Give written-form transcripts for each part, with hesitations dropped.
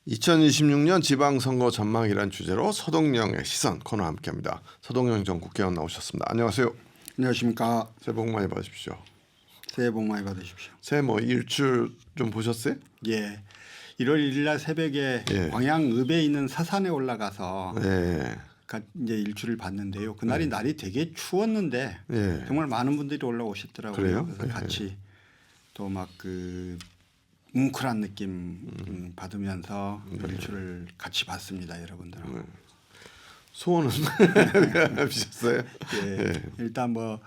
2026년 지방선거 전망이란 주제로 서동영의 시선 코너 함께합니다. 서동영 전 국회의원 나오셨습니다. 안녕하세요. 안녕하십니까. 새해 복 많이 받으십시오. 새해 복 많이 받으십시오. 새해 뭐 일출 좀 보셨어요? 예. 1월 1일 날 새벽에 예. 광양읍에 있는 사산에 올라가서 네. 이제 일출을 봤는데요. 그날이 날이 되게 추웠는데 예. 정말 많은 분들이 올라오시더라고요. 그래요? 그래서 예. 같이 또 막 그 뭉클한 느낌 받으면서 일출을 같이 봤습니다, 여러분들하고. 소원은 비셨어요? 예. 일단 뭐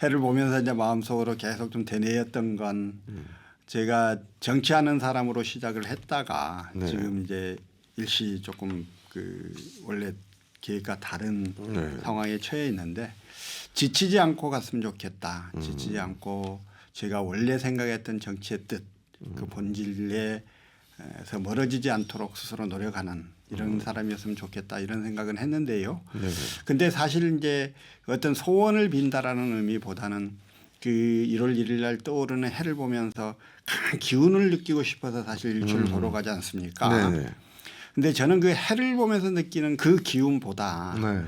해를 보면서 이제 마음속으로 계속 좀 되뇌었던 건 제가 정치하는 사람으로 시작을 했다가 네. 지금 이제 일시 조금 그 원래 계획과 다른 네. 상황에 처해 있는데 지치지 않고 갔으면 좋겠다. 지치지 않고 제가 원래 생각했던 정치의 뜻, 그 본질에서 멀어지지 않도록 스스로 노력하는 이런 사람이었으면 좋겠다 이런 생각은 했는데요. 근데 사실 이제 어떤 소원을 빈다라는 의미보다는 그 1월 1일 날 떠오르는 해를 보면서 강한 기운을 느끼고 싶어서 사실 일출을 보러 가지 않습니까? 네네. 근데 저는 그 해를 보면서 느끼는 그 기운보다 네.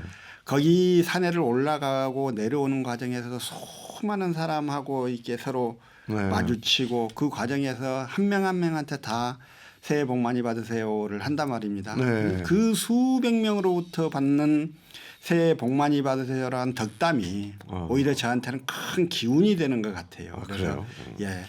거기 산에를 올라가고 내려오는 과정에서 수많은 사람하고 이렇게 서로 네. 마주치고 그 과정에서 한 명 한 명한테 다 새해 복 많이 받으세요를 한단 말입니다. 네. 그 수백 명으로부터 받는 새해 복 많이 받으세요라는 덕담이 오히려 저한테는 큰 기운이 되는 것 같아요. 그래요? 예.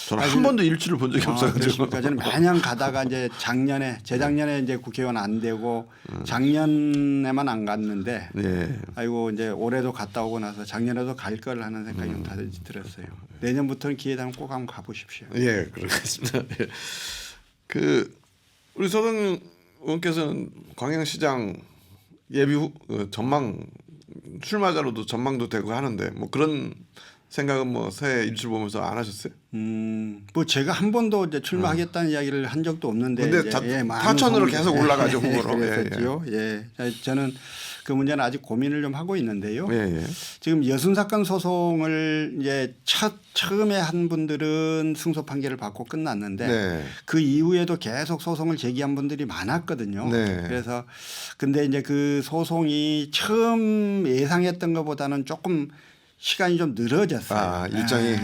저는 한 번도 일출을 본 적이 없어가지고. 그렇습니까? 저는 매년 가다가 이제 재작년에 이제 국회의원 안 되고 작년에만 안 갔는데 네. 아이고 이제 올해도 갔다 오고 나서 작년에도 갈 걸 하는 생각이 좀 다들 들었어요. 내년부터는 기회 되면 꼭 한번 가보십시오. 예, 그렇겠습니다. 예. 그 우리 서동 의원께서는 광양시장 예비 전망 출마자로도 전망도 되고 하는데 뭐 그런 생각은 뭐 새해 일출 보면서 안 하셨어요? 뭐 제가 한 번도 이제 출마하겠다는 이야기를 한 적도 없는데 근데 이제 타천으로 계속 올라가죠 후보로. 그랬었죠. 예. 저는 그 문제는 아직 고민을 좀 하고 있는데요. 예. 지금 여순 사건 소송을 이제 처음에 한 분들은 승소 판결을 받고 끝났는데 네. 그 이후에도 계속 소송을 제기한 분들이 많았거든요. 네. 그래서 근데 이제 그 소송이 처음 예상했던 것보다는 조금 시간이 좀 늘어졌어요. 아, 일정이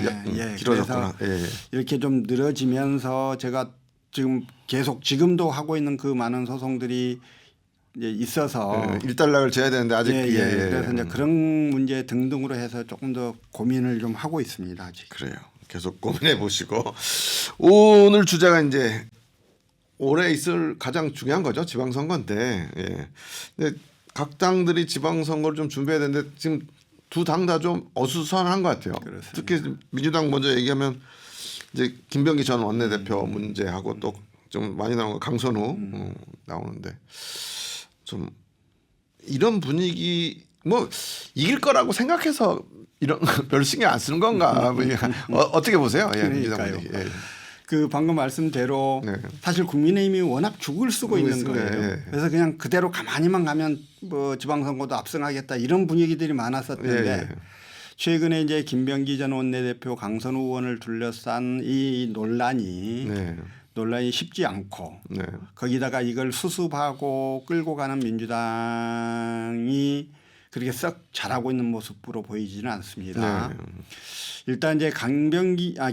길어졌구나. 그래서 이렇게 좀 늘어지면서 제가 지금 계속 지금도 하고 있는 그 많은 소송들이 이제 있어서 일단락을 재야 되는데 아직 그래서 이제 그런 문제 등등으로 해서 조금 더 고민을 좀 하고 있습니다. 아직. 그래요. 계속 고민해 보시고 오늘 주제가 이제 올해 있을 가장 중요한 거죠. 지방선거인데. 예. 근데 각 당들이 지방선거를 좀 준비해야 되는데 지금 두 당 다 좀 어수선한 것 같아요. 그렇습니다. 특히 민주당 먼저 얘기하면 이제 김병기 전 원내대표 문제하고 또 좀 많이 나오는 거 강선우 나오는데 좀 이런 분위기 뭐 이길 거라고 생각해서 이런 별 신경 안 쓰는 건가? 어떻게 보세요? 예, 민주당 그러니까요. 분위기. 예. 그 방금 말씀대로 네. 사실 국민의힘이 워낙 죽을 쓰고 있는 거예요. 예. 그래서 그냥 그대로 가만히만 가면 뭐 지방선거도 압승하겠다 이런 분위기들이 많았었는데 예. 최근에 이제 김병기 전 원내대표 강선우 의원을 둘러싼 이 논란이 쉽지 않고 네. 거기다가 이걸 수습하고 끌고 가는 민주당이 그렇게 썩 잘하고 있는 모습으로 보이지는 않습니다. 네. 일단 이제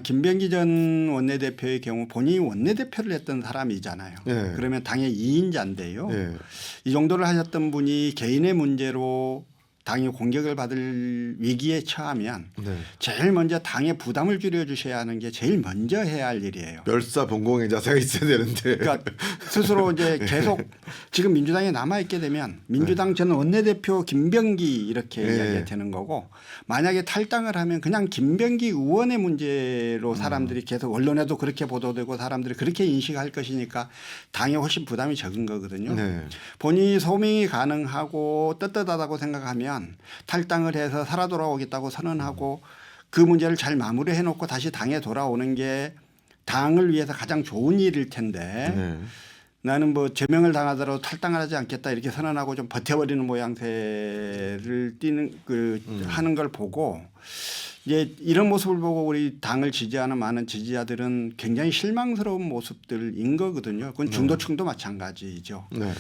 김병기 전 원내대표의 경우 본인이 원내대표를 했던 사람이잖아요. 네. 그러면 당의 2인자인데요. 네. 이 정도를 하셨던 분이 개인의 문제로 당이 공격을 받을 위기에 처하면 네. 제일 먼저 당의 부담을 줄여주셔야 하는 게 제일 먼저 해야 할 일이에요. 멸사봉공의 자세가 있어야 되는데. 그러니까 스스로 이제 계속 지금 민주당에 남아 있게 되면 민주당 전 원내대표 김병기 이렇게 이야기가 되는 거고 만약에 탈당을 하면 그냥 김병기 의원의 문제로 사람들이 계속 언론에도 그렇게 보도되고 사람들이 그렇게 인식할 것이니까 당에 훨씬 부담이 적은 거거든요. 네. 본인이 소명이 가능하고 떳떳하다고 생각하면 탈당을 해서 살아 돌아오겠다고 선언하고 그 문제를 잘 마무리해 놓고 다시 당에 돌아오는 게 당을 위해서 가장 좋은 일일 텐데 나는 뭐 제명을 당하더라도 탈당을 하지 않겠다 이렇게 선언하고 좀 버텨버리는 모양새를 띠는 하는 걸 보고 이제 이런 모습을 보고 우리 당을 지지하는 많은 지지자들은 굉장히 실망스러운 모습들인 거거든요. 그건 중도층도 마찬가지죠. 네.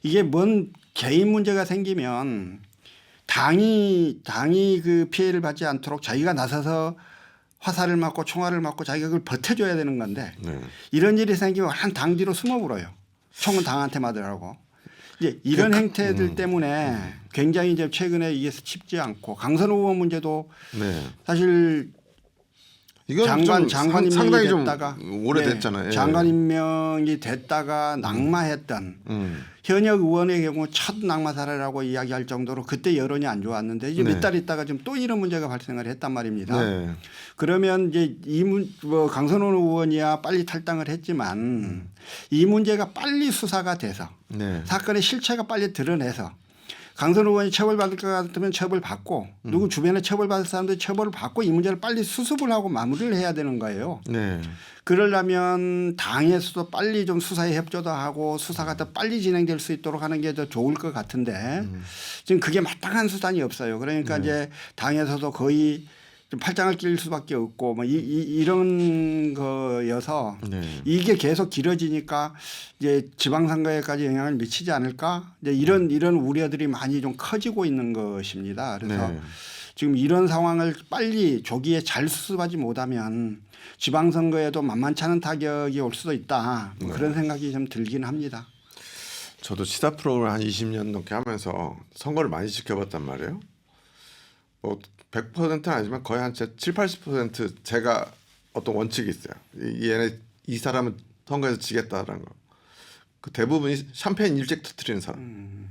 이게 뭔 개인 문제가 생기면 당이 그 피해를 받지 않도록 자기가 나서서 화살을 맞고 총알을 맞고 자기가 그걸 버텨줘야 되는 건데 네. 이런 일이 생기면 한 당 뒤로 숨어버려요. 총은 당한테 맞으라고. 이제 이런 행태들 때문에 굉장히 이제 최근에 이게 쉽지 않고 강선호 의원 문제도 네. 사실 이건 장관 임명이 상당히 좀 됐다가 오래됐잖아요. 예. 장관 임명이 됐다가 낙마했던 현역 의원의 경우 첫 낙마 사례라고 이야기할 정도로 그때 여론이 안 좋았는데 이제 네. 몇 달 있다가 지금 또 이런 문제가 발생을 했단 말입니다. 네. 그러면 이제 강선호 의원이야 빨리 탈당을 했지만 이 문제가 빨리 수사가 돼서 네. 사건의 실체가 빨리 드러내서 강선호 의원이 처벌받을 것 같으면 처벌받고 누구 주변에 처벌받을 사람들 처벌을 받고 이 문제를 빨리 수습을 하고 마무리를 해야 되는 거예요. 네. 그러려면 당에서도 빨리 좀 수사에 협조도 하고 수사가 더 빨리 진행될 수 있도록 하는 게 더 좋을 것 같은데 지금 그게 마땅한 수단이 없어요. 그러니까 이제 당에서도 거의 좀 팔짱을 낄 수밖에 없고 뭐 이런 거여서 네. 이게 계속 길어지니까 이제 지방선거에까지 영향을 미치지 않을까 이제 이런 우려들이 많이 좀 커지고 있는 것입니다. 그래서 네. 지금 이런 상황을 빨리 조기에 잘 수습하지 못하면 지방선거에도 만만치 않은 타격이 올 수도 있다. 뭐 그런 생각이 좀 들긴 합니다. 저도 시사 프로그램을 한 20년 넘게 하면서 선거를 많이 지켜봤단 말이에요. 뭐 100%는 아니지만 거의 한 7, 80% 제가 어떤 원칙이 있어요. 이 사람은 선거에서 지겠다라는 거. 그 대부분이 샴페인 일찍 터뜨리는 사람.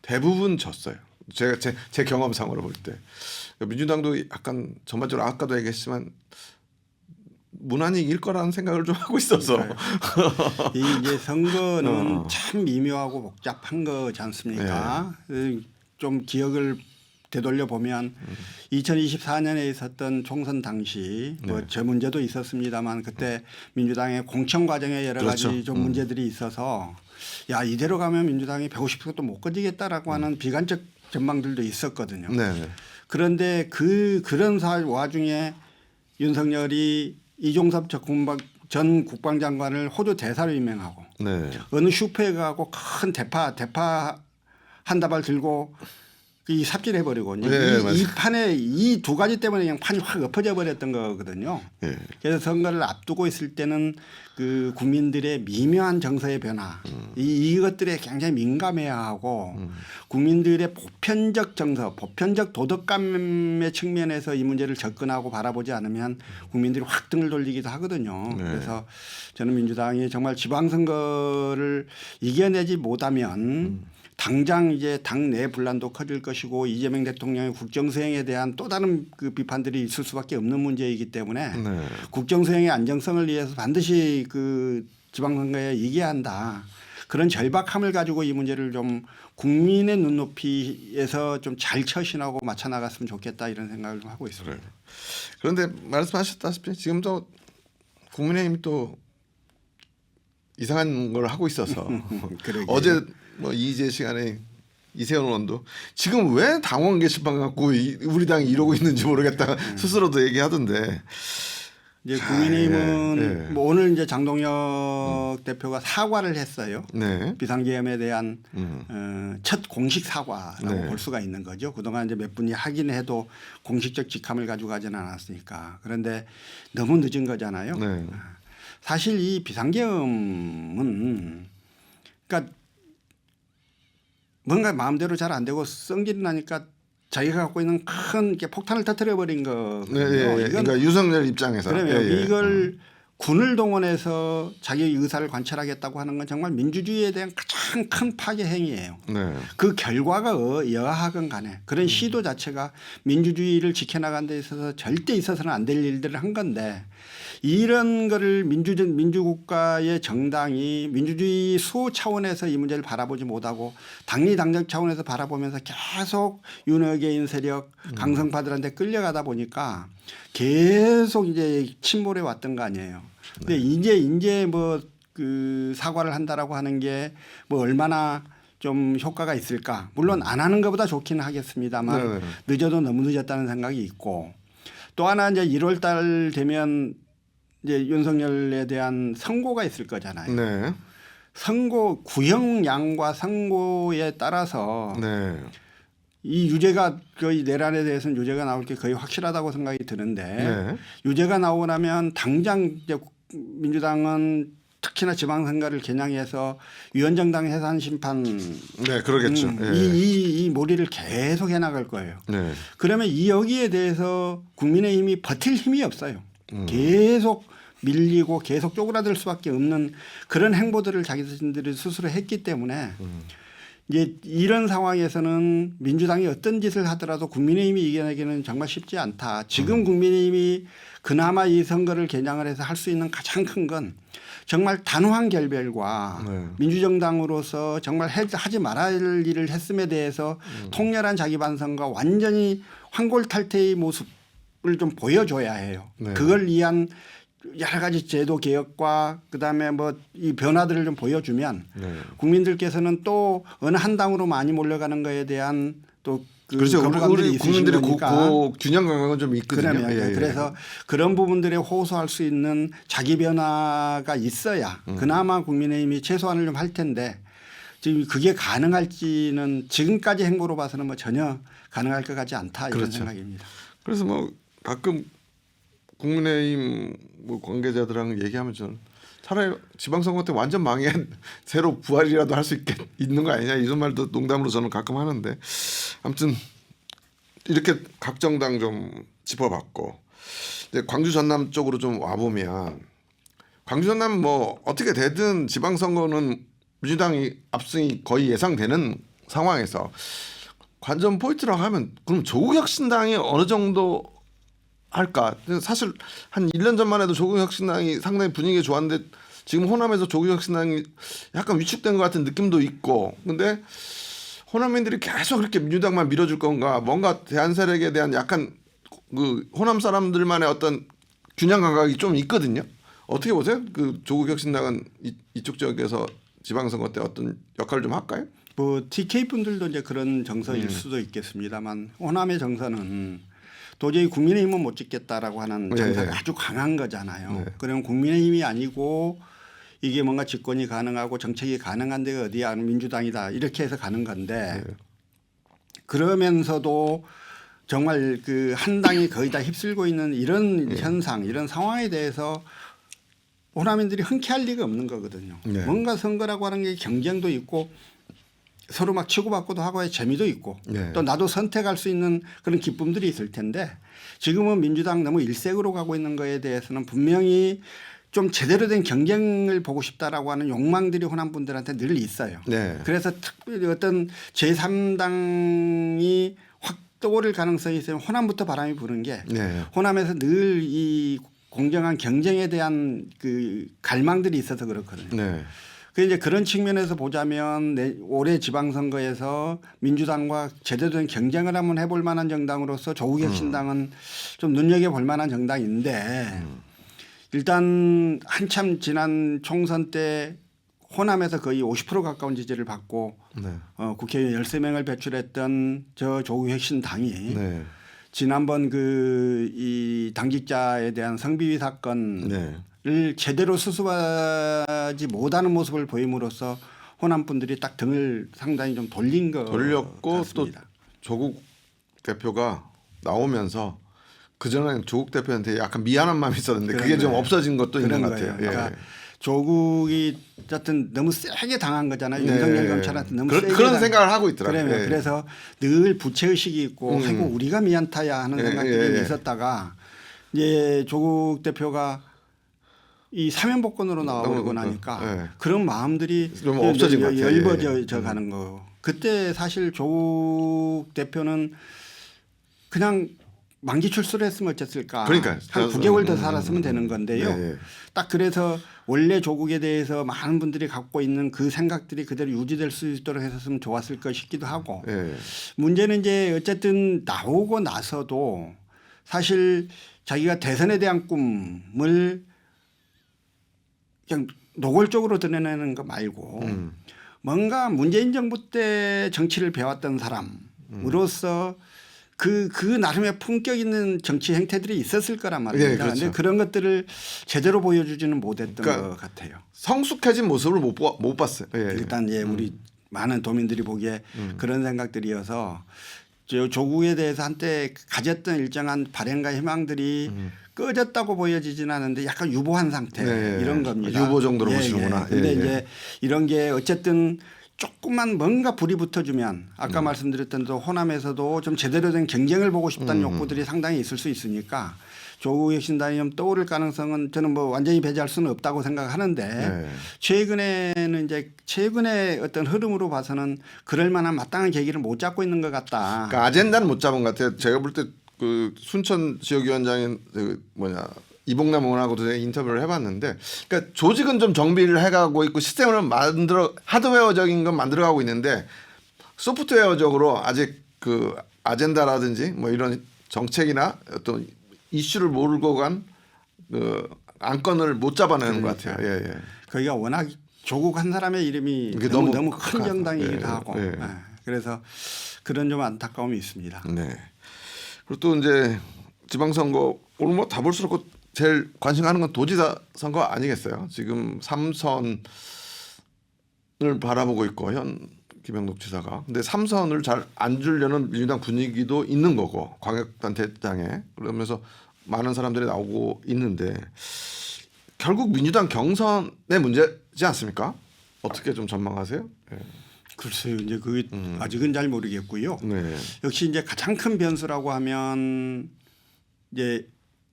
대부분 졌어요. 제가 제 경험상으로 볼 때. 민주당도 약간 전반적으로 아까도 얘기했지만 무난히 이길 거라는 생각을 좀 하고 있어서. 이제 선거는 참 미묘하고 복잡한 거지 않습니까? 좀 기억을 되돌려 보면 2024년에 있었던 총선 당시 뭐 저 문제도 있었습니다만 그때 민주당의 공천 과정에 여러 가지 그렇죠. 좀 문제들이 있어서 야 이대로 가면 민주당이 150%도 못 거두겠다라고 하는 비관적 전망들도 있었거든요. 네. 그런데 그런 와중에 윤석열이 이종섭 전 국방장관을 호주 대사로 임명하고 네. 어느 슈퍼에 가고 큰 대파 한 다발 들고 이 삽질해버리고 이 판에 이 두 가지 때문에 그냥 판이 확 엎어져 버렸던 거거든요. 네. 그래서 선거를 앞두고 있을 때는 그 국민들의 미묘한 정서의 변화 이것들에 굉장히 민감해야 하고 국민들의 보편적 정서, 보편적 도덕감의 측면에서 이 문제를 접근하고 바라보지 않으면 국민들이 확 등을 돌리기도 하거든요. 네. 그래서 저는 민주당이 정말 지방선거를 이겨내지 못하면 당장 이제 당내 분란도 커질 것이고 이재명 대통령의 국정수행에 대한 또 다른 그 비판들이 있을 수밖에 없는 문제이기 때문에 네. 국정수행의 안정성을 위해서 반드시 그 지방선거에 이겨야 한다. 그런 절박함을 가지고 이 문제를 좀 국민의 눈높이에서 좀 잘 처신하고 맞춰 나갔으면 좋겠다 이런 생각을 좀 하고 있습니다. 그래요. 그런데 말씀하셨다시피 지금도 국민의힘이 또 이상한 걸 하고 있어서 어제 뭐 이재 시간에 이세현 의원도 지금 왜 당원 게시판 갖고 우리 당이 이러고 있는지 모르겠다 스스로도 얘기하던데 이제 국민의힘은 뭐 오늘 이제 장동혁 대표가 사과를 했어요. 네. 비상계엄에 대한 첫 공식 사과라고 볼 수가 있는 거죠. 그동안 이제 몇 분이 하긴 해도 공식적 직함을 가지고 가지는 않았으니까. 그런데 너무 늦은 거잖아요. 네. 사실 이 비상계엄은 그러니까 뭔가 마음대로 잘 안 되고 성질이 나니까 자기가 갖고 있는 큰 폭탄을 터뜨려 버린 거거든요. 네, 그러니까 윤석열 입장에서 그러면 이걸 군을 동원해서 자기 의사를 관철하겠다고 하는 건 정말 민주주의에 대한 가장 큰 파괴 행위예요. 네. 그 결과가 여하건 간에 그런 시도 자체가 민주주의를 지켜나가는 데 있어서 절대 있어서는 안 될 일들을 한 건데 이런 거를 민주국가의 정당이 민주주의 수호 차원에서 이 문제를 바라보지 못하고 당리당적 차원에서 바라보면서 계속 윤핵인 세력 강성파들한테 끌려가다 보니까 계속 이제 침몰해 왔던 거 아니에요. 근데 이제 뭐 그 사과를 한다라고 하는 게 뭐 얼마나 좀 효과가 있을까? 물론 안 하는 것보다 좋기는 하겠습니다만 늦어도 너무 늦었다는 생각이 있고 또 하나 이제 1월 달 되면 이제 윤석열에 대한 선고가 있을 거잖아요. 네. 선고 구형량과 선고에 따라서 네. 이 유죄가 거의 내란에 대해서는 유죄가 나올 게 거의 확실하다고 생각이 드는데 네. 유죄가 나오고 나면 당장 이제 민주당은 특히나 지방선거를 겨냥해서 위원정당 해산 심판 네, 그러겠죠. 예. 이 몰이를 계속 해나갈 거예요. 네. 그러면 이 여기에 대해서 국민의힘이 버틸 힘이 없어요. 계속 밀리고 계속 쪼그라들 수밖에 없는 그런 행보들을 자기들이 스스로 했기 때문에 이제 이런 상황에서는 민주당이 어떤 짓을 하더라도 국민의힘이 이겨내기는 정말 쉽지 않다. 지금 국민의힘이 그나마 이 선거를 겨냥을 해서 할 수 있는 가장 큰 건 정말 단호한 결별과 네. 민주정당으로서 정말 하지 말아야 할 일을 했음에 대해서 통렬한 자기 반성과 완전히 환골탈태의 모습을 좀 보여줘야 해요. 네. 그걸 위한 여러 가지 제도 개혁과 그다음에 뭐 이 변화들을 좀 보여주면 네. 국민들께서는 또 어느 한 당으로 많이 몰려가는 거에 대한 또 그렇죠. 우리 국민들이 그 균형 감각은 좀 있거든요. 그러면 예, 예. 그래서 그런 부분들에 호소할 수 있는 자기 변화가 있어야 그나마 국민의힘이 최소한을 좀 할 텐데 지금 그게 가능할지는 지금까지 행보로 봐서는 뭐 전혀 가능할 것 같지 않다 이런 그렇죠. 생각입니다. 그래서 뭐 가끔 국민의힘 뭐 관계자들랑 얘기하면 저는 차라리 지방선거 때 완전 망해 새로 부활이라도 할 수 있는 거 아니냐 이런 말도 농담으로 저는 가끔 하는데 아무튼 이렇게 각 정당 좀 짚어봤고 이제 광주 전남 쪽으로 좀 와보면 광주 전남 뭐 어떻게 되든 지방선거는 민주당이 압승이 거의 예상되는 상황에서 관전 포인트라고 하면 그럼 조국혁신당이 어느 정도 할까? 사실 한 1년 전만 해도 조국혁신당이 상당히 분위기가 좋았는데 지금 호남에서 조국혁신당이 약간 위축된 것 같은 느낌도 있고 근데 호남민들이 계속 그렇게 민주당만 밀어줄 건가 뭔가 대한 세력에 대한 약간 그 호남 사람들만의 어떤 균형 감각이 좀 있거든요. 어떻게 보세요? 그 조국혁신당은 이쪽 지역에서 지방선거 때 어떤 역할을 좀 할까요? 뭐 TK 분들도 이제 그런 정서일 수도 있겠습니다만 호남의 정서는 도저히 국민의힘은 못 찍겠다라고 하는 정서가 아주 강한 거잖아요. 네. 그러면 국민의힘이 아니고 이게 뭔가 집권이 가능하고 정책이 가능한 데가 어디야 민주당이다 이렇게 해서 가는 건데 그러면서도 정말 그 한 당이 거의 다 휩쓸고 있는 이런 현상 이런 상황에 대해서 호남인들이 흔쾌할 리가 없는 거거든요. 네. 뭔가 선거라고 하는 게 경쟁도 있고 서로 막 치고받고도 하고 의 재미도 있고 네. 또 나도 선택할 수 있는 그런 기쁨들이 있을 텐데 지금은 민주당 너무 일색으로 가고 있는 거에 대해서는 분명히 좀 제대로 된 경쟁을 보고 싶다라고 하는 욕망들이 호남 분들한테 늘 있어요. 네. 그래서 특별히 어떤 제3당이 확 떠오를 가능성이 있으면 호남부터 바람이 부는 게 네. 호남에서 늘 이 공정한 경쟁에 대한 그 갈망들이 있어서 그렇거든요. 네. 그 이제 그런 측면에서 보자면 올해 지방선거에서 민주당과 제대로 된 경쟁을 한번 해볼 만한 정당으로서 조국혁신당은 좀 눈여겨볼 만한 정당인데 일단 한참 지난 총선 때 호남에서 거의 50% 가까운 지지를 받고 네. 국회의원 13명을 배출했던 저 조국혁신당이 네. 지난번 그 이 당직자에 대한 성비위 사건 네. 을 제대로 수습하지 못하는 모습을 보임으로써 호남 분들이 딱 등을 상당히 좀 돌린 것 돌렸고 같습니다. 또 조국 대표가 나오면서 그 전에 조국 대표한테 약간 미안한 마음이 있었는데 그게 좀 없어진 것도 있는 것 같아요. 그러니까 조국이 어쨌든 너무 세게 당한 거잖아요. 네. 윤석열 검찰한테 너무 세게 그런 생각을 하고 있더라고요. 그러면 예. 그래서 늘 부채의식이 있고 아이고 우리가 미안타야 하는 생각들이 있었다가 이제 조국 대표가 이 사면복권으로 나와버리고 나니까 그런 마음들이 좀 없어진 것 같아요. 열버져 가는 거. 그때 사실 조국 대표는 그냥 만기 출소를 했으면 어쨌을까. 그러니까 한 9개월 더 살았으면 되는 건데요. 네. 딱 그래서 원래 조국에 대해서 많은 분들이 갖고 있는 그 생각들이 그대로 유지될 수 있도록 했었으면 좋았을 것 싶기도 하고 네. 문제는 이제 어쨌든 나오고 나서도 사실 자기가 대선에 대한 꿈을 그냥 노골적으로 드러내는 거 말고 뭔가 문재인 정부 때 정치를 배웠던 사람으로서 그 나름의 품격 있는 정치 행태들이 있었을 거란 말입니다. 예, 그런데 그렇죠. 그런 것들을 제대로 보여주지는 못했던 그러니까 것 같아요. 성숙해진 모습을 못 봤어요. 예, 예. 일단 우리 많은 도민들이 보기에 그런 생각들이어서 조국에 대해서 한때 가졌던 일정한 바램과 희망들이 꺼졌다고 보여지진 않는데 약간 유보한 상태 네, 이런 겁니다. 유보 정도로 보시는구나. 그런데 예, 예. 이제 이런 게 어쨌든 조금만 뭔가 불이 붙어주면 아까 말씀드렸던 또 호남에서도 좀 제대로 된 경쟁을 보고 싶다는 욕구들이 상당히 있을 수 있으니까 조국 혁신당이 좀 떠오를 가능성은 저는 뭐 완전히 배제할 수는 없다고 생각하는데 네. 최근에는 이제 최근의 어떤 흐름으로 봐서는 그럴 만한 마땅한 계기를 못 잡고 있는 것 같다. 그러니까 아젠다는 못 잡은 것 같아요. 제가 볼 때 그 순천 지역위원장인 그 이봉남 의원하고도 제가 인터뷰를 해봤는데, 그러니까 조직은 좀 정비를 해가고 있고 시스템을 하드웨어적인 건 만들어가고 있는데 소프트웨어적으로 아직 그 아젠다라든지 뭐 이런 정책이나 어떤 이슈를 몰고 간 그 안건을 못 잡아내는 것 같아요. 예, 예. 거기가 워낙 조국 한 사람의 이름이 이게 너무 큰 정당이기도 예, 하고 예. 예. 그래서 그런 좀 안타까움이 있습니다. 네. 그리고 또 이제 지방선거 오늘 뭐 다 볼 수 없고 제일 관심 가는 건 도지사 선거 아니겠어요? 지금 3선을 바라보고 있고 현 김영록 지사가. 근데 3선을 잘 안 주려는 민주당 분위기도 있는 거고 광역단체장에 그러면서 많은 사람들이 나오고 있는데 결국 민주당 경선의 문제지 않습니까? 어떻게 좀 전망하세요? 네. 글쎄요, 이제 그게 아직은 잘 모르겠고요. 네. 역시 이제 가장 큰 변수라고 하면 이제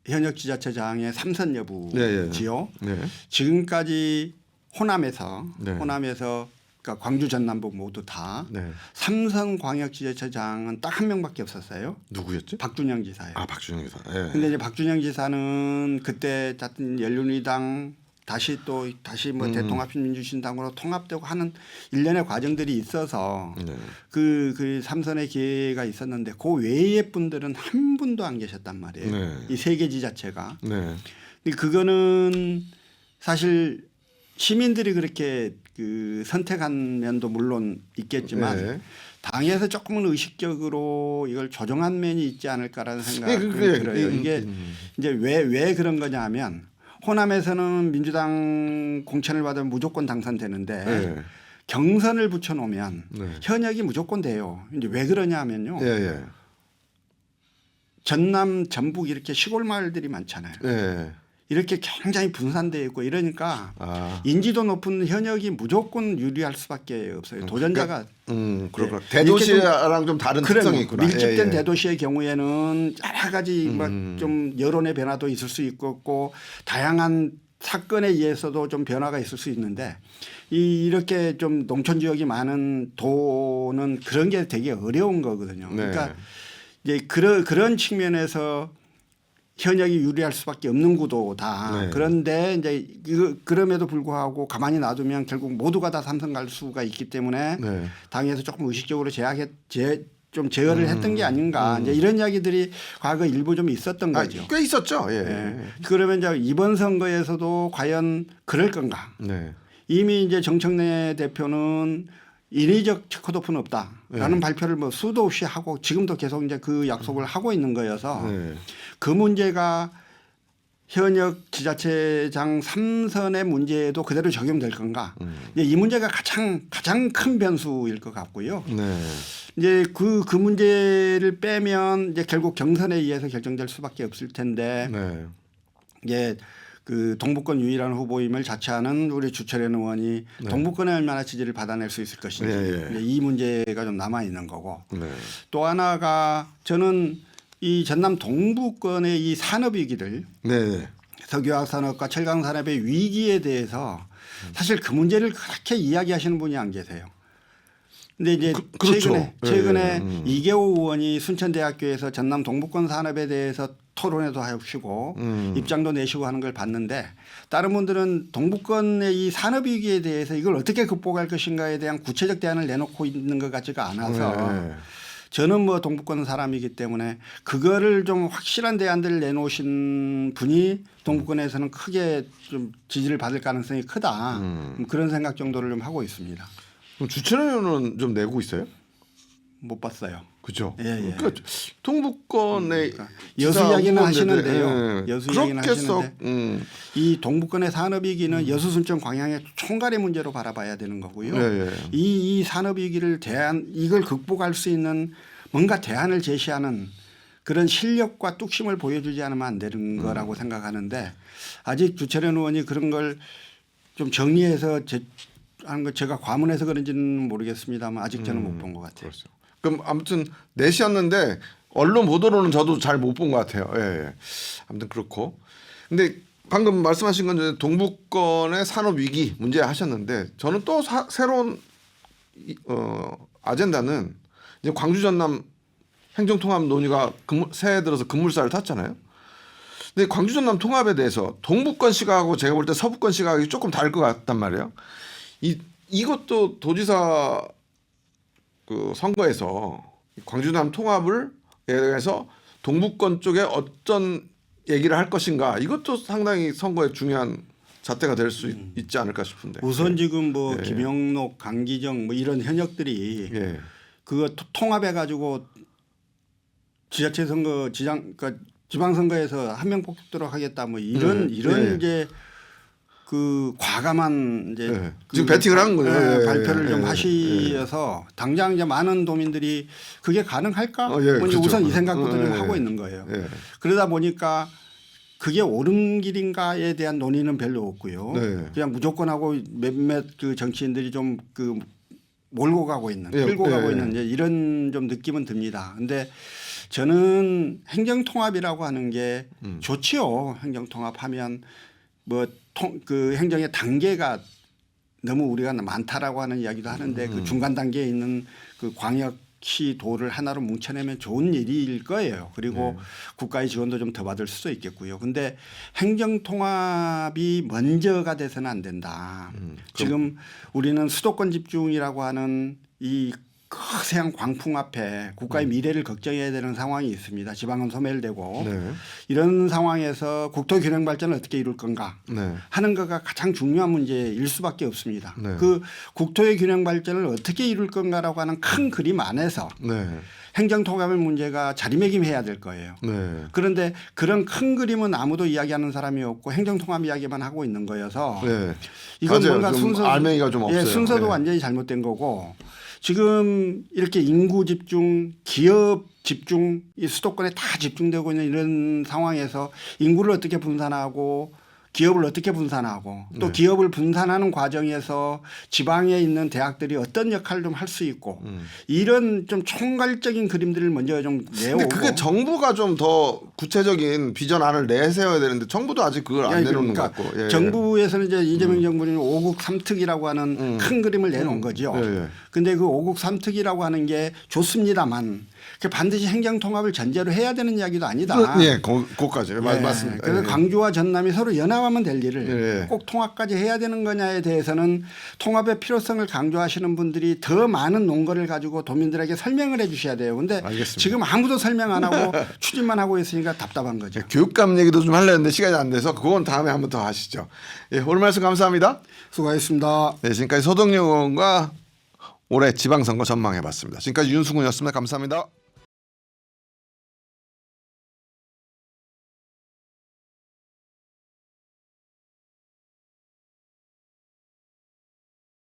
현역 지자체장의 3선 여부지요. 네. 지금까지 호남에서 네. 그러니까 광주 전남북 모두 다 네. 3선 광역지자체장은 딱 한 명밖에 없었어요. 누구였죠? 박준영 지사예요. 아, 박준영 지사. 예. 근데 이제 박준영 지사는 그때 같은 열린우리당 다시 뭐 대통합민주신당으로 통합되고 하는 일련의 과정들이 있어서 네. 그 3선의 기회가 있었는데 그 외의 분들은 한 분도 안 계셨단 말이에요. 네. 이 세 개 지자체가. 네. 근데 그거는 사실 시민들이 그렇게 그 선택한 면도 물론 있겠지만 네. 당에서 조금은 의식적으로 이걸 조정한 면이 있지 않을까라는 생각이 그게 들어요. 이게 이제 왜 그런 거냐 하면 호남에서는 민주당 공천을 받으면 무조건 당선되는데 네. 경선을 붙여놓으면 네. 현역이 무조건 돼요. 이제 왜 그러냐 하면요. 예, 예. 전남, 전북 이렇게 시골 마을들이 많잖아요. 예. 이렇게 굉장히 분산되어 있고 이러니까 아. 인지도 높은 현역이 무조건 유리할 수밖에 없어요. 도전자가 그렇구나. 네. 대도시랑 좀 다른 특성이 있구나. 밀집된 예, 예. 대도시의 경우에는 여러 가지 막 좀 여론의 변화도 있을 수 있고 다양한 사건에 의해서도 좀 변화가 있을 수 있는데 이렇게 좀 농촌 지역이 많은 도는 그런 게 되게 어려운 거거든요. 네. 그러니까 이제 그런 측면에서 현역이 유리할 수밖에 없는 구도다. 네. 그런데 이제 그럼에도 불구하고 가만히 놔두면 결국 모두가 다 삼선 갈 수가 있기 때문에 네. 당에서 조금 의식적으로 좀 제어를 했던 게 아닌가. 이제 이런 이야기들이 과거 일부 좀 있었던 거죠. 꽤 있었죠. 예. 네. 그러면 이제 이번 선거에서도 과연 그럴 건가? 네. 이미 이제 정청래 대표는 인위적 컷오프는 없다라는 발표를 뭐 수도 없이 하고 지금도 계속 이제 그 약속을 하고 있는 거여서 네. 그 문제가 현역 지자체장 3선의 문제에도 그대로 적용될 건가? 이제 이 문제가 가장 큰 변수일 것 같고요. 네. 이제 그 문제를 빼면 이제 결국 경선에 의해서 결정될 수밖에 없을 텐데 네. 이제 그 동북권 유일한 후보임을 자처하는 우리 주철현 의원이 네. 동북권에 얼마나 지지를 받아낼 수 있을 것인지 예, 예. 이 문제가 좀 남아 있는 거고 네. 또 하나가 저는 이 전남 동북권의 이 산업위기를 네. 석유화학 산업과 철강 산업의 위기에 대해서 사실 그 문제를 그렇게 이야기하시는 분이 안 계세요. 근데 이제 그렇죠. 최근에 예. 이계호 의원이 순천대학교에서 전남 동북권 산업에 대해서 토론회도 하시고 입장도 내시고 하는 걸 봤는데 다른 분들은 동북권의 이 산업 위기에 대해서 이걸 어떻게 극복할 것인가에 대한 구체적 대안을 내놓고 있는 것 같지가 않아서 네. 저는 뭐 동북권 사람이기 때문에 그거를 좀 확실한 대안들을 내놓으신 분이 동북권에서는 크게 좀 지지를 받을 가능성이 크다. 그런 생각 정도를 좀 하고 있습니다. 그럼 주철 의원은 좀 내고 있어요? 못 봤어요. 그죠. 예, 예. 그러니까 동북권의 여수 지사 이야기는 후보인데, 하시는데요. 예. 여수 이야기는 그렇게 썩 하시는데 이 동북권의 산업위기는 여수 순천 광양의 총괄의 문제로 바라봐야 되는 거고요. 예, 예. 이 산업위기를 이걸 극복할 수 있는 뭔가 대안을 제시하는 그런 실력과 뚝심을 보여주지 않으면 안 되는 거라고 생각하는데 아직 주철현 의원이 그런 걸 좀 정리해서 하는 거 제가 과문해서 그런지는 모르겠습니다만 아직 저는 못 본 것 같아요. 그렇죠. 그럼 아무튼 4시였는데 언론 보도로는 저도 잘 못 본 것 같아요. 예, 예. 아무튼 그렇고. 근데 방금 말씀하신 건 동북권의 산업 위기 문제 하셨는데 저는 또 새로운 아젠다는 이제 광주 전남 행정통합 논의가 새해 들어서 급물살을 탔잖아요. 근데 광주 전남 통합에 대해서 동북권 시각하고 제가 볼 때 서북권 시각이 조금 다를 것 같단 말이에요. 이것도 도지사 그 선거에서 광주 전남 통합을 해서 동북권 쪽에 어떤 얘기를 할 것인가 이것도 상당히 선거에 중요한 잣대가 될 수 있지 않을까 싶은데. 우선 지금 뭐 예. 김영록, 강기정 뭐 이런 현역들이 예. 그거 통합해 가지고 지자체 선거 그러니까 지방선거에서 한 명 뽑도록 하겠다 뭐 이런 예. 이제 그 과감한 이제 예. 그 지금 배팅을 한 거예요. 예. 발표를 좀 예. 하셔서 당장 이제 많은 도민들이 그게 가능할까? 예. 뭐 이제 그렇죠. 우선 이 생각부터 좀 예. 하고 있는 거예요. 예. 그러다 보니까 그게 옳은 길인가에 대한 논의는 별로 없고요. 네. 그냥 무조건 하고 몇몇 그 정치인들이 좀 그 몰고 가고 있는, 예. 끌고 가고 예. 있는 이제 이런 좀 느낌은 듭니다. 근데 저는 행정통합이라고 하는 게 좋지요. 행정통합하면 뭐 그 행정의 단계가 너무 우리가 많다라고 하는 이야기도 하는데 그 중간 단계에 있는 그 광역시 도를 하나로 뭉쳐내면 좋은 일일 거예요. 그리고 국가의 지원도 좀 더 받을 수도 있겠고요. 근데 행정통합이 먼저가 돼서는 안 된다. 지금 우리는 수도권 집중이라고 하는 이 거세한 광풍 앞에 국가의 미래를 걱정해야 되는 상황이 있습니다. 지방은 소멸되고 네. 이런 상황에서 국토 균형 발전을 어떻게 이룰 건가 네. 하는 거가 가장 중요한 문제일 수밖에 없습니다. 네. 그 국토의 균형 발전을 어떻게 이룰 건가라고 하는 큰 그림 안에서 네. 행정통합의 문제가 자리매김해야 될 거예요. 네. 그런데 그런 큰 그림은 아무도 이야기하는 사람이 없고 행정통합 이야기만 하고 있는 거여서 네. 이건 맞아요. 뭔가 좀 순서 알맹이가 좀 없어요. 순서도 네. 완전히 잘못된 거고 지금 이렇게 인구 집중, 기업 집중, 이 수도권에 다 집중되고 있는 이런 상황에서 인구를 어떻게 분산하고 기업을 어떻게 분산하고 또 네. 기업을 분산하는 과정에서 지방에 있는 대학들이 어떤 역할을 좀 할 수 있고 이런 좀 총괄적인 그림들을 먼저 좀 내오고. 근데 그게 정부가 좀 더 구체적인 비전안을 내세워야 되는데 정부도 아직 그걸 안 내놓는 것 같고. 예. 정부에서는 이제 이재명 정부는 5국 3특이라고 하는 큰 그림을 내놓은 거죠. 예. 근데 그 5국 3특이라고 하는 게 좋습니다만 그 반드시 행정통합을 전제로 해야 되는 이야기도 아니다. 예, 그거까지 맞습니다. 그래서 예. 광주와 전남이 서로 연합하면 될 일을 예. 꼭 통합까지 해야 되는 거냐에 대해서는 통합의 필요성을 강조하시는 분들이 더 많은 논거를 가지고 도민들에게 설명을 해 주셔야 돼요. 근데 알겠습니다. 지금 아무도 설명 안 하고 추진만 하고 있으니까 답답한 거죠. 교육감 얘기도 좀 하려 했는데 시간이 안 돼서 그건 다음에 한번 더 하시죠. 예, 오늘 말씀 감사합니다. 수고하셨습니다. 네, 지금까지 서동영 의원과 올해 지방선거 전망해봤습니다. 지금까지 윤승훈이었습니다. 감사합니다.